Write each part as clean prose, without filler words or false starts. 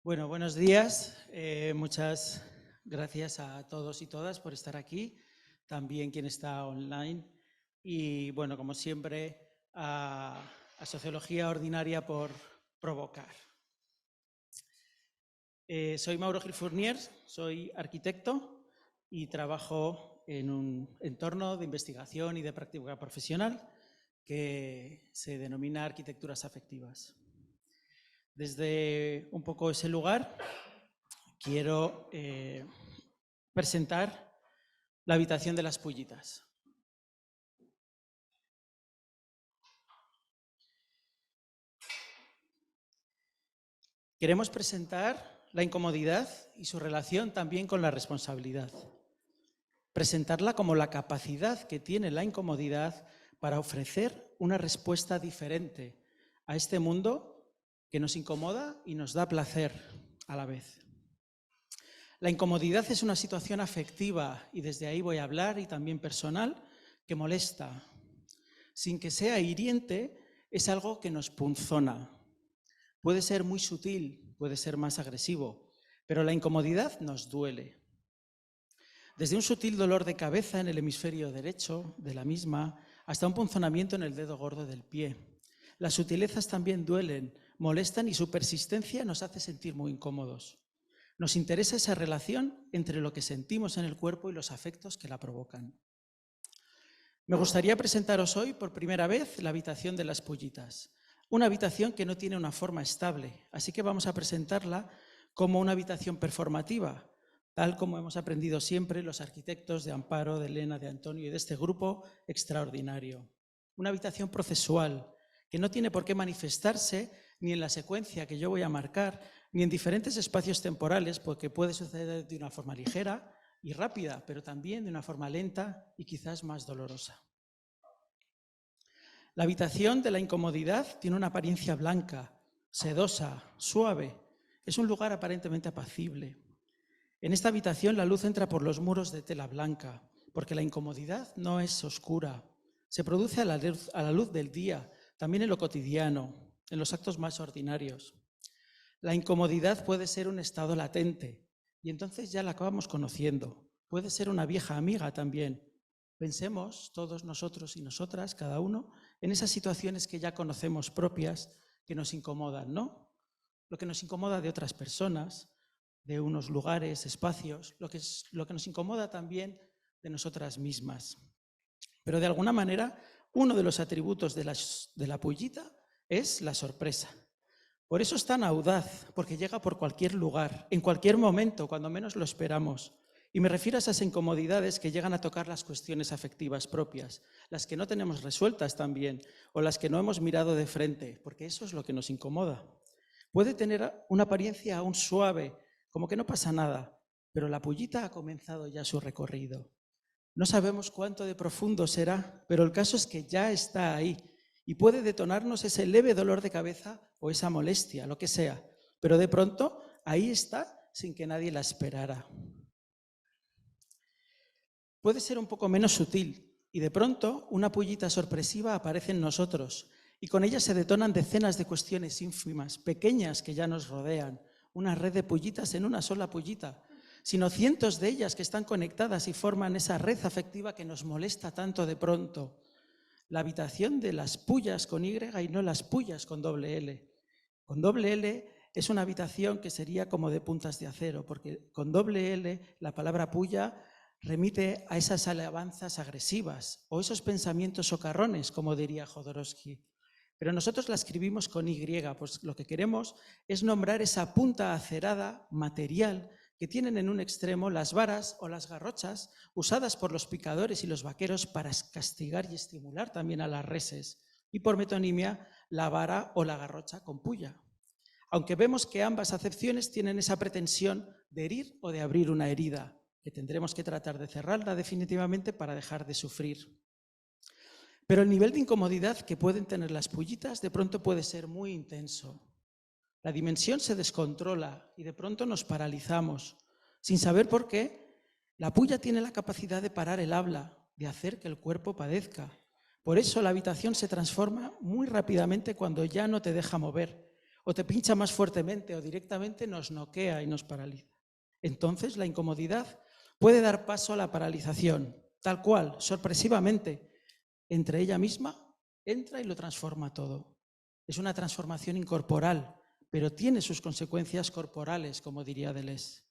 Bueno, buenos días. Muchas gracias a todos y todas por estar aquí, también quien está online. Y bueno, como siempre, a Sociología Ordinaria por provocar. Soy Mauro Gil Fournier, soy arquitecto y trabajo en un entorno de investigación y de práctica profesional que se denomina arquitecturas afectivas. Desde un poco ese lugar quiero presentar la habitación de las pullitas. Queremos presentar la incomodidad y su relación también con la responsabilidad. Presentarla como la capacidad que tiene la incomodidad para ofrecer una respuesta diferente a este mundo que nos incomoda y nos da placer a la vez. La incomodidad es una situación afectiva, y desde ahí voy a hablar, y también personal, que molesta. Sin que sea hiriente, es algo que nos punzona. Puede ser muy sutil, puede ser más agresivo, pero la incomodidad nos duele. Desde un sutil dolor de cabeza en el hemisferio derecho de la misma, hasta un punzonamiento en el dedo gordo del pie. Las sutilezas también duelen, molestan, y su persistencia nos hace sentir muy incómodos. Nos interesa esa relación entre lo que sentimos en el cuerpo y los afectos que la provocan. Me gustaría presentaros hoy por primera vez la habitación de las pullitas. Una habitación que no tiene una forma estable, así que vamos a presentarla como una habitación performativa, tal como hemos aprendido siempre los arquitectos de Amparo, de Elena, de Antonio y de este grupo extraordinario. Una habitación procesual, que no tiene por qué manifestarse ni en la secuencia que yo voy a marcar, ni en diferentes espacios temporales, porque puede suceder de una forma ligera y rápida, pero también de una forma lenta y quizás más dolorosa. La habitación de la incomodidad tiene una apariencia blanca, sedosa, suave. Es un lugar aparentemente apacible. En esta habitación la luz entra por los muros de tela blanca, porque la incomodidad no es oscura. Se produce a la luz del día, también en lo cotidiano, en los actos más ordinarios. La incomodidad puede ser un estado latente, y entonces ya la acabamos conociendo. Puede ser una vieja amiga también. Pensemos todos nosotros y nosotras, cada uno, en esas situaciones que ya conocemos propias, que nos incomodan, ¿no? Lo que nos incomoda de otras personas, de unos lugares, espacios, lo que nos incomoda también de nosotras mismas. Pero de alguna manera, uno de los atributos de la pullita es la sorpresa. Por eso es tan audaz, porque llega por cualquier lugar, en cualquier momento, cuando menos lo esperamos. Y me refiero a esas incomodidades que llegan a tocar las cuestiones afectivas propias, las que no tenemos resueltas también, o las que no hemos mirado de frente, porque eso es lo que nos incomoda. Puede tener una apariencia aún suave, como que no pasa nada, pero la pullita ha comenzado ya su recorrido. No sabemos cuánto de profundo será, pero el caso es que ya está ahí y puede detonarnos ese leve dolor de cabeza o esa molestia, lo que sea, pero de pronto ahí está sin que nadie la esperara. Puede ser un poco menos sutil y de pronto una pullita sorpresiva aparece en nosotros y con ella se detonan decenas de cuestiones ínfimas, pequeñas que ya nos rodean, una red de pullitas en una sola pullita, sino cientos de ellas que están conectadas y forman esa red afectiva que nos molesta tanto de pronto. La habitación de las pullas con Y y no las pullas con doble L. Con doble L es una habitación que sería como de puntas de acero, porque con doble L la palabra pulla remite a esas alabanzas agresivas o esos pensamientos socarrones, como diría Jodorowsky. Pero nosotros la escribimos con Y, pues lo que queremos es nombrar esa punta acerada, material, que tienen en un extremo las varas o las garrochas usadas por los picadores y los vaqueros para castigar y estimular también a las reses, y por metonimia la vara o la garrocha con pulla. Aunque vemos que ambas acepciones tienen esa pretensión de herir o de abrir una herida, que tendremos que tratar de cerrarla definitivamente para dejar de sufrir. Pero el nivel de incomodidad que pueden tener las pullitas de pronto puede ser muy intenso. La dimensión se descontrola y de pronto nos paralizamos, sin saber por qué. La pulla tiene la capacidad de parar el habla, de hacer que el cuerpo padezca. Por eso la habitación se transforma muy rápidamente cuando ya no te deja mover, o te pincha más fuertemente o directamente nos noquea y nos paraliza. Entonces la incomodidad puede dar paso a la paralización, tal cual, sorpresivamente, entre ella misma, entra y lo transforma todo. Es una transformación incorporal, pero tiene sus consecuencias corporales, como diría Deleuze.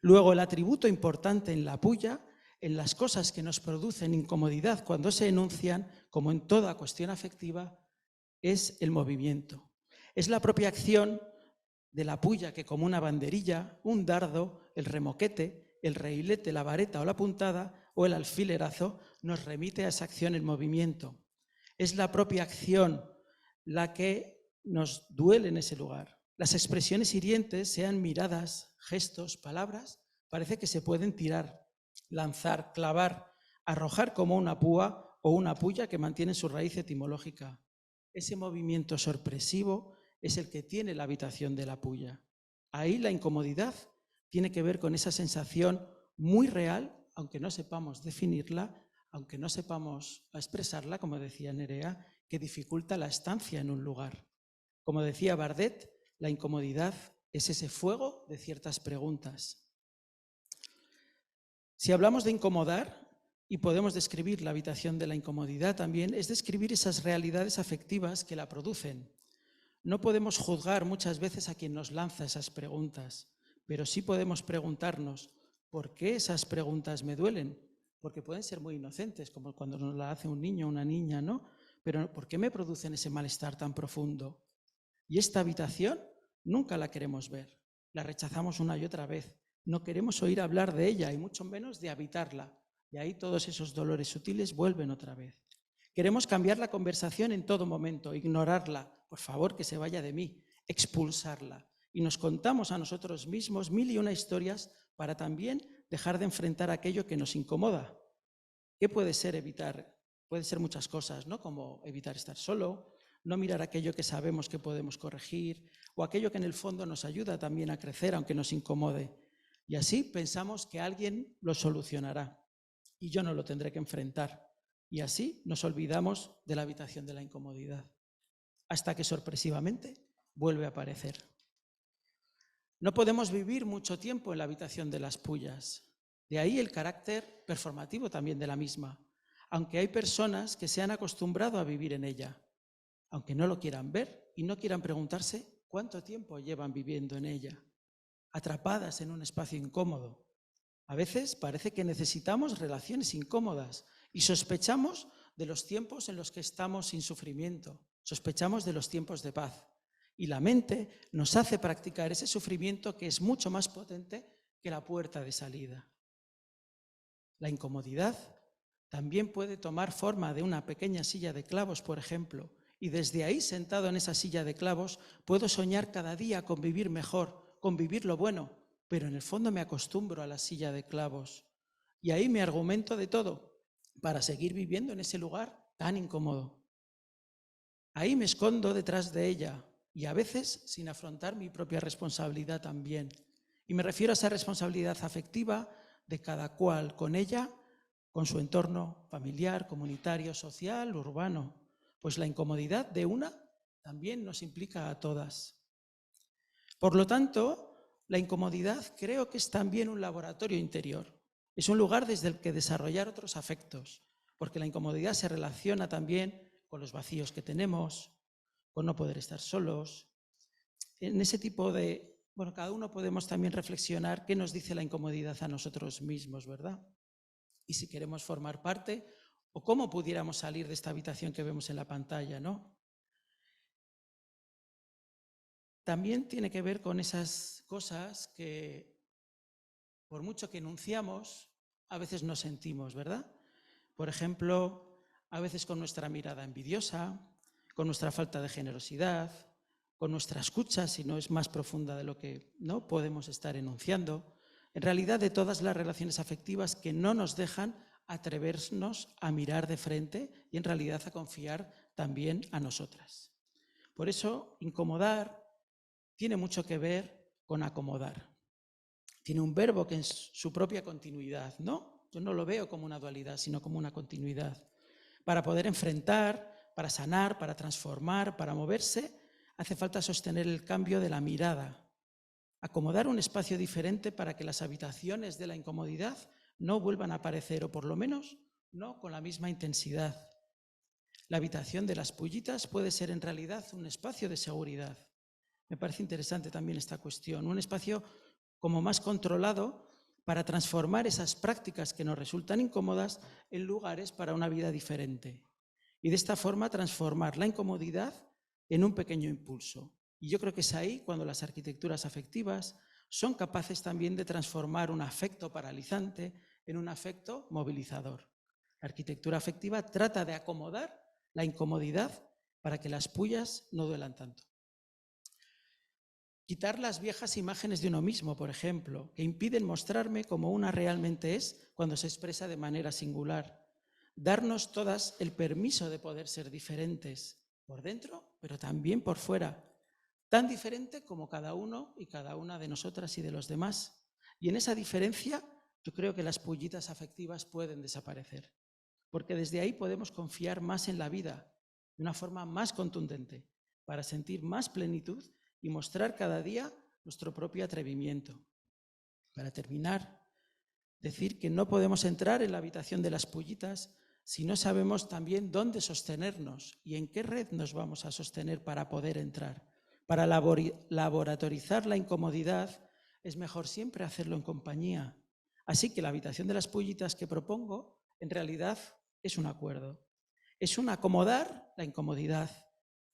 Luego, el atributo importante en la puya, en las cosas que nos producen incomodidad cuando se enuncian, como en toda cuestión afectiva, es el movimiento. Es la propia acción de la puya que, como una banderilla, un dardo, el remoquete, el reilete, la vareta o la puntada o el alfilerazo, nos remite a esa acción en movimiento. Es la propia acción la que nos duele en ese lugar. Las expresiones hirientes, sean miradas, gestos, palabras, parece que se pueden tirar, lanzar, clavar, arrojar como una púa o una puya que mantiene su raíz etimológica. Ese movimiento sorpresivo es el que tiene la habitación de la puya. Ahí la incomodidad tiene que ver con esa sensación muy real, aunque no sepamos definirla, aunque no sepamos expresarla, como decía Nerea, que dificulta la estancia en un lugar. Como decía Bardet, la incomodidad es ese fuego de ciertas preguntas. Si hablamos de incomodar, y podemos describir la habitación de la incomodidad también, es describir esas realidades afectivas que la producen. No podemos juzgar muchas veces a quien nos lanza esas preguntas, pero sí podemos preguntarnos, ¿por qué esas preguntas me duelen? Porque pueden ser muy inocentes, como cuando nos la hace un niño o una niña, ¿no? Pero ¿por qué me producen ese malestar tan profundo? Y esta habitación nunca la queremos ver, la rechazamos una y otra vez. No queremos oír hablar de ella y mucho menos de habitarla. Y ahí todos esos dolores sutiles vuelven otra vez. Queremos cambiar la conversación en todo momento, ignorarla, por favor que se vaya de mí, expulsarla. Y nos contamos a nosotros mismos 1001 historias para también dejar de enfrentar aquello que nos incomoda. ¿Qué puede ser evitar? Puede ser muchas cosas, ¿no? Como evitar estar solo, no mirar aquello que sabemos que podemos corregir o aquello que en el fondo nos ayuda también a crecer aunque nos incomode. Y así pensamos que alguien lo solucionará y yo no lo tendré que enfrentar. Y así nos olvidamos de la habitación de la incomodidad, hasta que sorpresivamente vuelve a aparecer. No podemos vivir mucho tiempo en la habitación de las pullas. De ahí el carácter performativo también de la misma, aunque hay personas que se han acostumbrado a vivir en ella, aunque no lo quieran ver y no quieran preguntarse cuánto tiempo llevan viviendo en ella, atrapadas en un espacio incómodo. A veces parece que necesitamos relaciones incómodas y sospechamos de los tiempos en los que estamos sin sufrimiento, sospechamos de los tiempos de paz. Y la mente nos hace practicar ese sufrimiento que es mucho más potente que la puerta de salida. La incomodidad también puede tomar forma de una pequeña silla de clavos, por ejemplo, y desde ahí, sentado en esa silla de clavos, puedo soñar cada día con vivir mejor, con vivir lo bueno, pero en el fondo me acostumbro a la silla de clavos. Y ahí me argumento de todo para seguir viviendo en ese lugar tan incómodo. Ahí me escondo detrás de ella y a veces sin afrontar mi propia responsabilidad también. Y me refiero a esa responsabilidad afectiva de cada cual con ella, con su entorno familiar, comunitario, social, urbano. Pues la incomodidad de una también nos implica a todas. Por lo tanto, la incomodidad creo que es también un laboratorio interior. Es un lugar desde el que desarrollar otros afectos, porque la incomodidad se relaciona también con los vacíos que tenemos, con no poder estar solos. En ese tipo de... Bueno, cada uno podemos también reflexionar qué nos dice la incomodidad a nosotros mismos, ¿verdad? Y si queremos formar parte o cómo pudiéramos salir de esta habitación que vemos en la pantalla, ¿no? También tiene que ver con esas cosas que, por mucho que enunciamos, a veces no sentimos, ¿verdad? Por ejemplo, a veces con nuestra mirada envidiosa, con nuestra falta de generosidad, con nuestra escucha, si no es más profunda de lo que no podemos estar enunciando, en realidad de todas las relaciones afectivas que no nos dejan atrevernos a mirar de frente y en realidad a confiar también a nosotras. Por eso, incomodar tiene mucho que ver con acomodar. Tiene un verbo que es su propia continuidad, ¿no? Yo no lo veo como una dualidad, sino como una continuidad. Para poder enfrentar, para sanar, para transformar, para moverse, hace falta sostener el cambio de la mirada, acomodar un espacio diferente para que las habitaciones de la incomodidad no vuelvan a aparecer, o por lo menos no con la misma intensidad. La habitación de las pullitas puede ser en realidad un espacio de seguridad. Me parece interesante también esta cuestión, un espacio como más controlado para transformar esas prácticas que nos resultan incómodas en lugares para una vida diferente. Y de esta forma transformar la incomodidad en un pequeño impulso. Y yo creo que es ahí cuando las arquitecturas afectivas son capaces también de transformar un afecto paralizante en un afecto movilizador. La arquitectura afectiva trata de acomodar la incomodidad para que las pullas no duelan tanto. Quitar las viejas imágenes de uno mismo, por ejemplo, que impiden mostrarme como una realmente es cuando se expresa de manera singular. Darnos todas el permiso de poder ser diferentes, por dentro, pero también por fuera, tan diferente como cada uno y cada una de nosotras y de los demás. Y en esa diferencia yo creo que las pullitas afectivas pueden desaparecer, porque desde ahí podemos confiar más en la vida, de una forma más contundente, para sentir más plenitud y mostrar cada día nuestro propio atrevimiento. Para terminar, decir que no podemos entrar en la habitación de las pullitas si no sabemos también dónde sostenernos y en qué red nos vamos a sostener para poder entrar. Para laboratorizar la incomodidad es mejor siempre hacerlo en compañía. Así que la habitación de las pullitas que propongo en realidad es un acuerdo. Es un acomodar la incomodidad,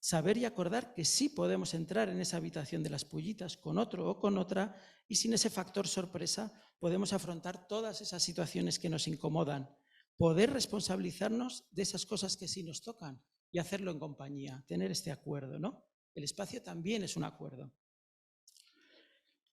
saber y acordar que sí podemos entrar en esa habitación de las pullitas con otro o con otra y sin ese factor sorpresa podemos afrontar todas esas situaciones que nos incomodan, poder responsabilizarnos de esas cosas que sí nos tocan y hacerlo en compañía, tener este acuerdo, ¿no? El espacio también es un acuerdo.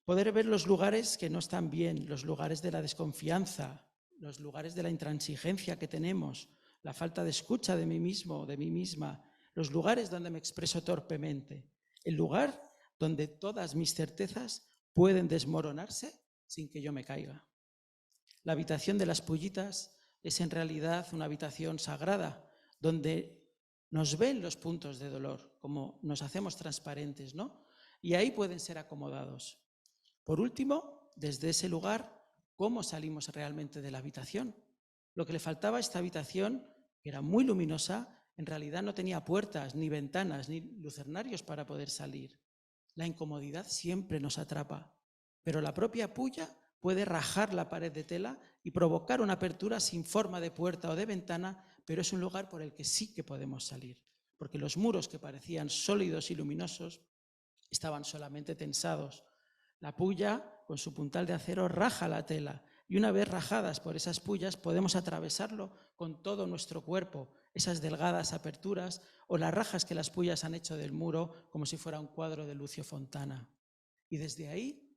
Poder ver los lugares que no están bien, los lugares de la desconfianza, los lugares de la intransigencia que tenemos, la falta de escucha de mí mismo, de mí misma, los lugares donde me expreso torpemente, el lugar donde todas mis certezas pueden desmoronarse sin que yo me caiga. La habitación de las pullitas es en realidad una habitación sagrada, donde nos ven los puntos de dolor, como nos hacemos transparentes, ¿no? Y ahí pueden ser acomodados. Por último, desde ese lugar, ¿cómo salimos realmente de la habitación? Lo que le faltaba a esta habitación, que era muy luminosa, en realidad no tenía puertas, ni ventanas, ni lucernarios para poder salir. La incomodidad siempre nos atrapa, pero la propia pulla puede rajar la pared de tela y provocar una apertura sin forma de puerta o de ventana, pero es un lugar por el que sí que podemos salir, porque los muros que parecían sólidos y luminosos estaban solamente tensados. La pulla, con su puntal de acero, raja la tela y una vez rajadas por esas pullas podemos atravesarlo con todo nuestro cuerpo, esas delgadas aperturas o las rajas que las pullas han hecho del muro como si fuera un cuadro de Lucio Fontana. Y desde ahí,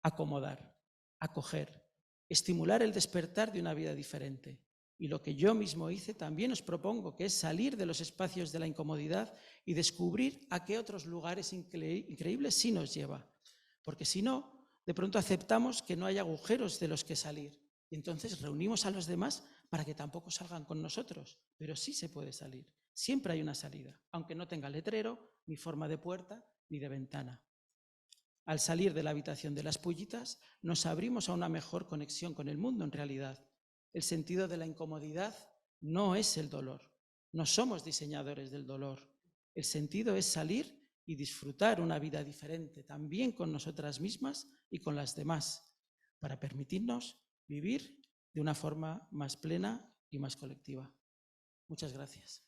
acomodar, acoger, estimular el despertar de una vida diferente. Y lo que yo mismo hice también os propongo, que es salir de los espacios de la incomodidad y descubrir a qué otros lugares increíbles sí nos lleva. Porque si no, de pronto aceptamos que no hay agujeros de los que salir. Y entonces reunimos a los demás para que tampoco salgan con nosotros. Pero sí se puede salir. Siempre hay una salida, aunque no tenga letrero, ni forma de puerta, ni de ventana. Al salir de la habitación de las pullitas, nos abrimos a una mejor conexión con el mundo en realidad. El sentido de la incomodidad no es el dolor. No somos diseñadores del dolor. El sentido es salir y disfrutar una vida diferente, también con nosotras mismas y con las demás, para permitirnos vivir de una forma más plena y más colectiva. Muchas gracias.